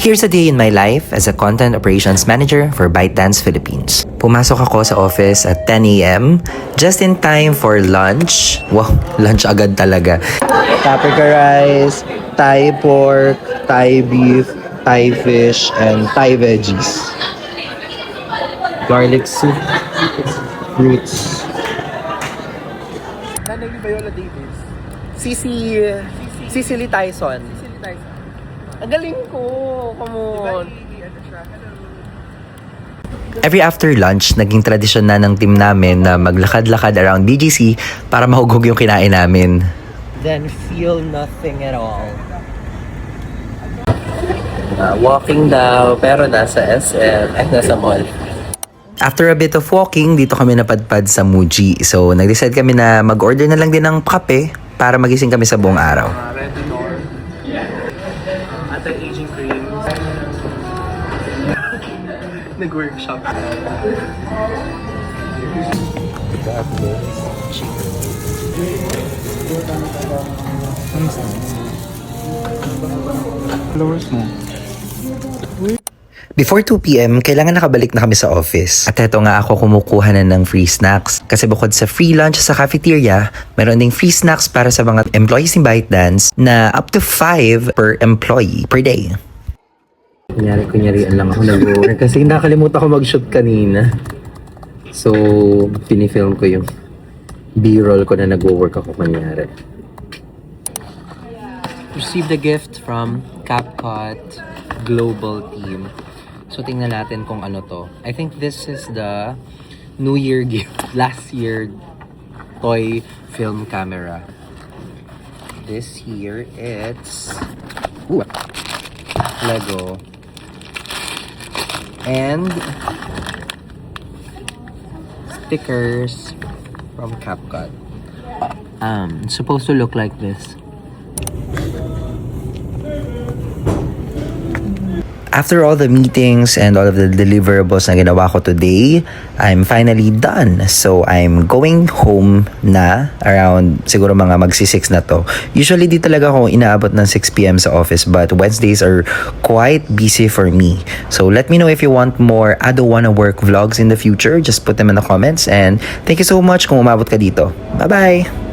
Here's a day in my life as a content operations manager for ByteDance Philippines. Pumasok ako sa office at 10 a.m. just in time for lunch. Wow, lunch agad talaga. Paprika rice, Thai pork, Thai beef, Thai fish, and Thai veggies. Garlic soup, fruits. Nanay ni Viola Davis. Cicely Tyson. Cicely Tyson. Ang galing ko. Come on. Ano siya? Hello. Every after lunch, naging tradisyon na ng team namin na maglakad-lakad around BGC para mahughog yung kinain namin. Then feel nothing at all. Walking daw, pero nasa SM, nasa mall. After a bit of walking, dito kami napadpad sa Muji. So, nag-decide kami na mag-order na lang din ng kape para magising kami sa buong araw. Retinol. Anti-aging cream. Nag-workshop. Followers mo. Before 2 p.m., kailangan nakabalik na kami sa office. At eto nga ako kumukuha na ng free snacks. Kasi bukod sa free lunch sa cafeteria, meron ding free snacks para sa mga employees ni ByteDance na up to 5 per employee per day. Kunyari lang ako nag-work kasi nakalimutan ko mag-shoot kanina. So, pinifilm ko yung B-roll ko na nag-work ako kunyari. Received a gift from CapCut Global Team. So, tingnan natin kung ano to. I think this is the New Year gift. Last year toy film camera. This here, it's Lego. And stickers from CapCut. It's supposed to look like this. After all the meetings and all of the deliverables na ginawa ko today, I'm finally done. So, I'm going home na around siguro mga magsi-6 na to. Usually, di talaga ako inaabot ng 6 p.m. sa office, but Wednesdays are quite busy for me. So, let me know if you want more I Don't Wanna Work vlogs in the future. Just put them in the comments. And thank you so much kung umabot ka dito. Bye-bye!